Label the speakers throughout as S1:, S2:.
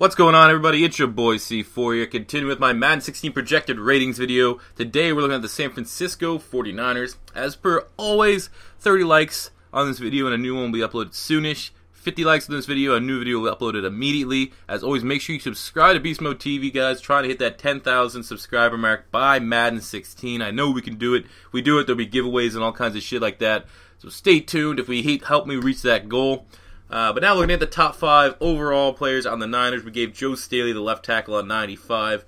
S1: What's going on, everybody? It's your boy C4 here, continuing with my Madden 16 projected ratings video. Today we're looking at the San Francisco 49ers. As per always, 30 likes on this video and a new one will be uploaded soonish. 50 likes on this video, a new video will be uploaded immediately. As always, make sure you subscribe to Beast Mode TV, guys. Trying to hit that 10,000 subscriber mark by Madden 16. I know we can do it. If we do it, there'll be giveaways and all kinds of shit like that. So stay tuned if we help me reach that goal. But now looking at the top 5 overall players on the Niners, we gave Joe Staley, the left tackle, at 95.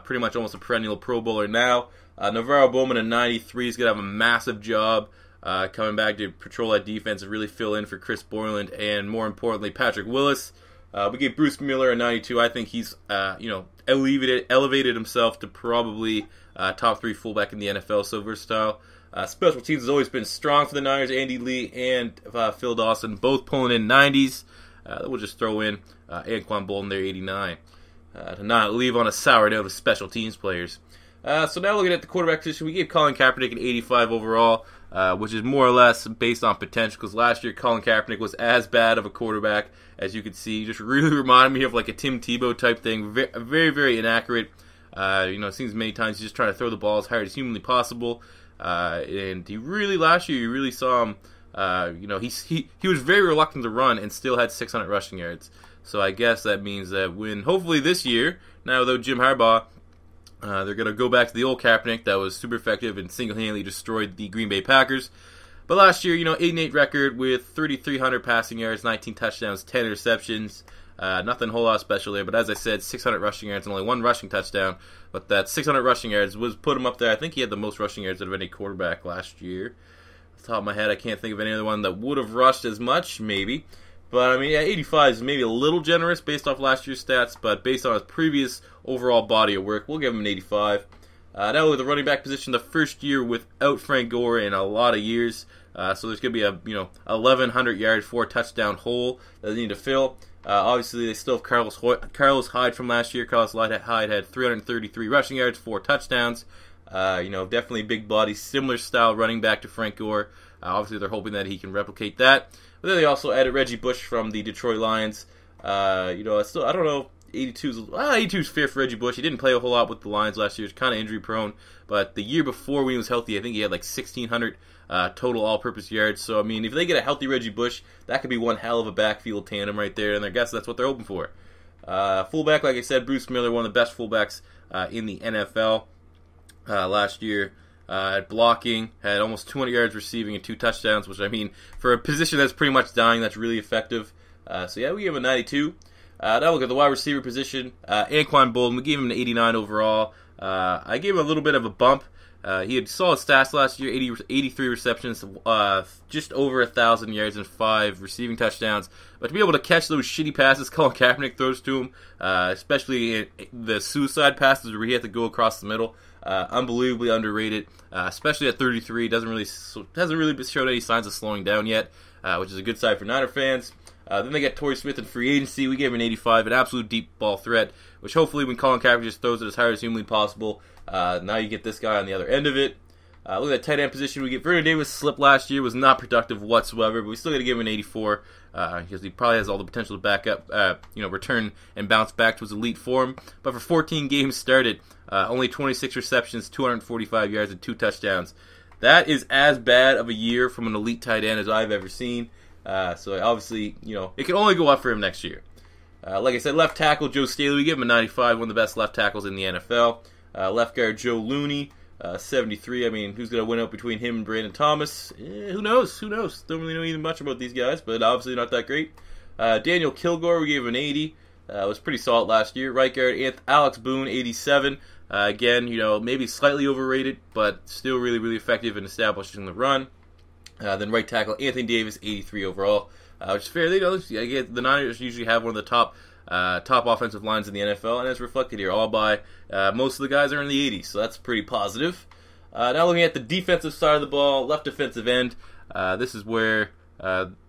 S1: Pretty much almost a perennial Pro Bowler now. NaVorro Bowman at 93 is going to have a massive job coming back to patrol that defense and really fill in for Chris Borland and, more importantly, Patrick Willis. We gave Bruce Miller at 92. I think he's elevated himself to probably top 3 fullback in the NFL, so versatile. Special teams has always been strong for the Niners. Andy Lee and Phil Dawson both pulling in 90s. We'll just throw in Anquan Boldin there, 89. To not leave on a sour note of special teams players. So now looking at the quarterback position, we gave Colin Kaepernick an 85 overall, which is more or less based on potential, because last year Colin Kaepernick was as bad of a quarterback as you could see. Just really reminded me of like a Tim Tebow type thing. Very, very inaccurate. It seems many times he's just trying to throw the ball as hard as humanly possible. And he really, last year, you really saw him, he was very reluctant to run and still had 600 rushing yards. So I guess that means that when, hopefully this year, now without Jim Harbaugh, they're going to go back to the old Kaepernick that was super effective and single-handedly destroyed the Green Bay Packers. But last year, 8-8 record with 3,300 passing yards, 19 touchdowns, 10 interceptions. Nothing a whole lot special there, but as I said, 600 rushing yards and only 1 rushing touchdown. But that 600 rushing yards was put him up there. I think he had the most rushing yards out of any quarterback last year. Off the top of my head, I can't think of any other one that would have rushed as much, maybe. But, I mean, yeah, 85 is maybe a little generous based off last year's stats, but based on his previous overall body of work, we'll give him an 85. Now with the running back position, the first year without Frank Gore in a lot of years. So there's going to be a 1,100 yard, 4 touchdown hole that they need to fill. Obviously, they still have Carlos Hyde from last year. Carlos Hyde had 333 rushing yards, 4 touchdowns. Definitely big body, similar style running back to Frank Gore. Obviously, they're hoping that he can replicate that. But then they also added Reggie Bush from the Detroit Lions. I don't know. 82's fair for Reggie Bush. He didn't play a whole lot with the Lions last year. He's kind of injury prone. But the year before when he was healthy, I think he had like 1,600 total all-purpose yards. So, I mean, if they get a healthy Reggie Bush, that could be one hell of a backfield tandem right there. And I guess that's what they're hoping for. Fullback, like I said, Bruce Miller, one of the best fullbacks in the NFL last year. At blocking, had almost 200 yards receiving and 2 touchdowns, which, I mean, for a position that's pretty much dying, that's really effective. So, yeah, we give him a 92. Now look at the wide receiver position. Anquan Boldin, we gave him an 89 overall. I gave him a little bit of a bump. He had solid stats last year, 83 receptions, just over 1,000 yards and 5 receiving touchdowns. But to be able to catch those shitty passes Colin Kaepernick throws to him, especially in the suicide passes where he had to go across the middle, unbelievably underrated. Especially at 33, hasn't really showed any signs of slowing down yet, which is a good sign for Niner fans. Then they got Torrey Smith in free agency. We gave him an 85, an absolute deep ball threat, which hopefully when Colin Kaepernick just throws it as hard as humanly possible, now you get this guy on the other end of it. Look at that tight end position. We get Vernon Davis slipped last year, was not productive whatsoever, but we still got to give him an 84 because he probably has all the potential to back up, return and bounce back to his elite form. But for 14 games started, only 26 receptions, 245 yards, and 2 touchdowns. That is as bad of a year from an elite tight end as I've ever seen. So obviously, it can only go up for him next year. Like I said, left tackle Joe Staley, we give him a 95, one of the best left tackles in the NFL. Left guard Joe Looney, 73. I mean, who's going to win out between him and Brandon Thomas? Who knows? Don't really know even much about these guys, but obviously not that great. Daniel KILGORE, we gave him an 80. Was pretty solid last year. Right guard Alex Boone, 87. Again, maybe slightly overrated, but still really, really effective in establishing the run. Then right tackle Anthony Davis, 83 overall, which is fair. The Niners usually have one of the top offensive lines in the NFL, and it's reflected here all by most of the guys are in the 80s, so that's pretty positive. Now looking at the defensive side of the ball, left defensive end, this is where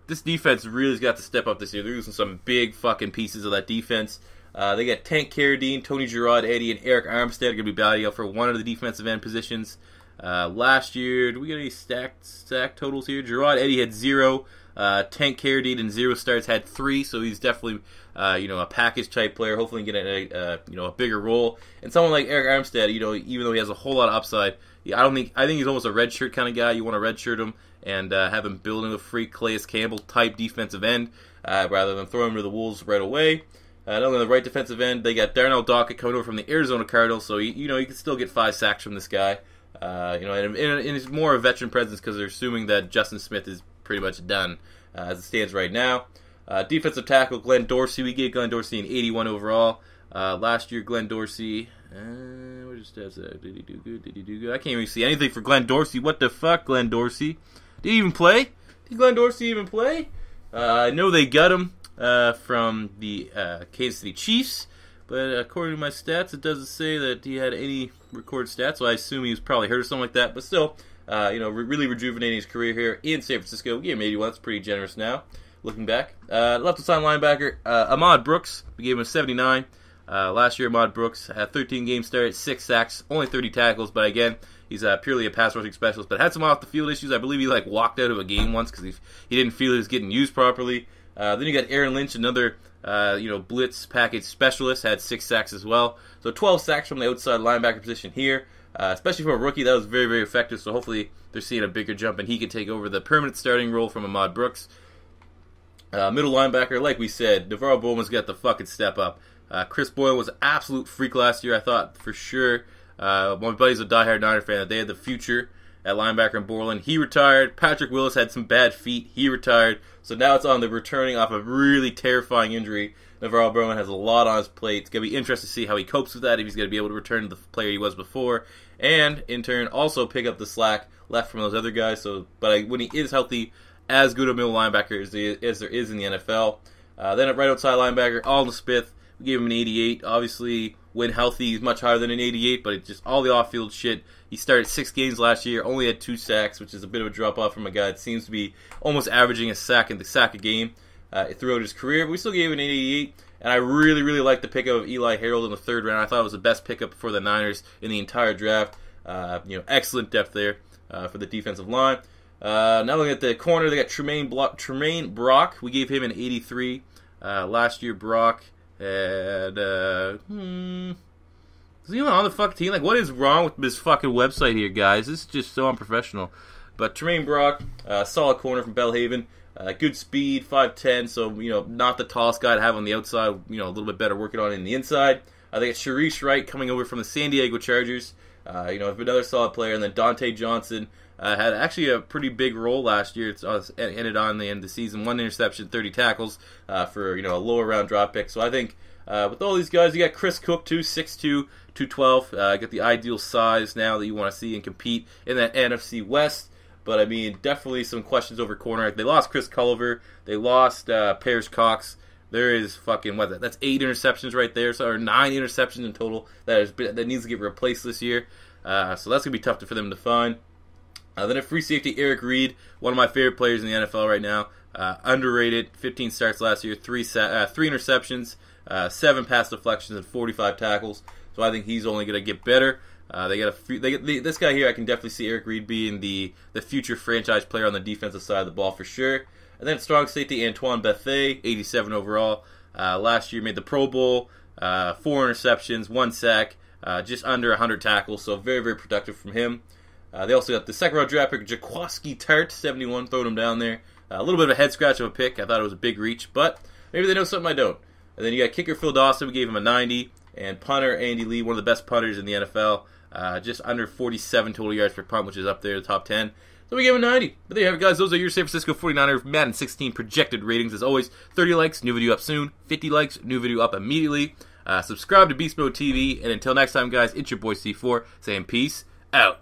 S1: this defense really has got to step up this year. They're losing some big fucking pieces of that defense. They got Tank Carradine, Tony Gerard-Eddy, and Eric Armstead going to be battling out for one of the defensive end positions. Last year, do we get any stacked totals here? Gerard-Eddy had 0. Tank Carradine in 0 starts, had 3, so he's definitely a package type player. Hopefully, get a bigger role. And someone like Eric Armstead, even though he has a whole lot of upside, I think he's almost a redshirt kind of guy. You want to redshirt him and have him building a free Calais Campbell type defensive end rather than throwing him to the Wolves right away. Not only the right defensive end, they got Darnell Dockett coming over from the Arizona Cardinals, so you can still get 5 sacks from this guy. And it's more a veteran presence because they're assuming that Justin Smith is pretty much done as it stands right now. Defensive tackle Glenn Dorsey, we gave Glenn Dorsey an 81 overall. Last year, Glenn Dorsey, what his stats at? Did he do good? Did he do good? I can't even see anything for Glenn Dorsey. What the fuck, Glenn Dorsey? Did he even play? Did Glenn Dorsey even play? I know they got him from the Kansas City Chiefs, but according to my stats, it doesn't say that he had any recorded stats, so I assume he was probably hurt or something like that. But still, really rejuvenating his career here in San Francisco. Yeah, maybe that's pretty generous now, looking back. Left side linebacker, AHMAD Brooks, we gave him a 79. Last year, AHMAD Brooks had 13 games started, 6 sacks, only 30 tackles, but again, he's purely a pass rushing specialist, but had some off-the-field issues. I believe he walked out of a game once because he didn't feel he was getting used properly. Then you got Aaron Lynch, another blitz package specialist, had 6 sacks as well. So 12 sacks from the outside linebacker position here. Especially for a rookie, that was very, very effective, so hopefully they're seeing a bigger jump and he can take over the permanent starting role from AHMAD Brooks. Middle linebacker, like we said, NaVorro Bowman's got the fucking step up. Chris Boyle was an absolute freak last year. I thought for sure, my buddy's a diehard Niner fan, that they had the future at linebacker in Borland. He retired. Patrick Willis had some bad feet. He retired. So now it's on the returning off a really terrifying injury. NaVorro Bowman has a lot on his plate. It's going to be interesting to see how he copes with that, if he's going to be able to return to the player he was before, and in turn also pick up the slack left from those other guys. But when he is healthy, as good a middle linebacker as there is in the NFL. Then at right outside linebacker, Aldon Smith, we gave him an 88. Obviously, when healthy, he's much higher than an 88, but it's just all the off-field shit. He started 6 games last year, only had 2 sacks, which is a bit of a drop-off from a guy that seems to be almost averaging a sack a game throughout his career. But we still gave him an 88, and I really, really like the pickup of Eli Harold in the 3rd round. I thought it was the best pickup for the Niners in the entire draft. Excellent depth there for the defensive line. Now looking at the corner, they got Tremaine Brock. We gave him an 83. Last year, Brock had... is he even on the fucking team? What is wrong with this fucking website here, guys? This is just so unprofessional. But Tremaine Brock, solid corner from Belhaven. Good speed, 5'10", so, not the tallest guy to have on the outside. A little bit better working on it in the inside. They got Sharice Wright coming over from the San Diego Chargers. Another solid player. And then Dante Johnson had actually a pretty big role last year. It's ended on the end of the season. 1 interception, 30 tackles for, a lower round draft pick. So I think with all these guys, you got Chris Cook too, 6'2", 212. Got the ideal size now that you want to see and compete in that NFC West. But, definitely some questions over corner. They lost Chris Culliver. They lost Paris Cox. There is fucking, that's 8 interceptions right there, or 9 interceptions in total that needs to get replaced this year. So that's going to be tough for them to find. Then at free safety, Eric Reid, one of my favorite players in the NFL right now. Underrated, 15 starts last year, 3 interceptions, 7 pass deflections, and 45 tackles. So I think he's only going to get better. This guy here, I can definitely see Eric Reid being the future franchise player on the defensive side of the ball for sure. And then strong safety, Anquan Boldin, 87 overall. Last year made the Pro Bowl, 4 interceptions, 1 sack, just under 100 tackles, so very, very productive from him. They also got the 2nd round draft pick, Jaquiski Tart, 71, throwing him down there. A little bit of a head scratch of a pick. I thought it was a big reach, but maybe they know something I don't. And then you got kicker Phil Dawson, we gave him a 90, and punter Andy Lee, one of the best punters in the NFL, just under 47 total yards per punt, which is up there, the top 10. So we gave him a 90. But there you have it, guys. Those are your San Francisco 49ers Madden 16 projected ratings. As always, 30 likes, new video up soon. 50 likes, new video up immediately. Subscribe to Beast Mode TV. And until next time, guys, it's your boy C4 saying peace out.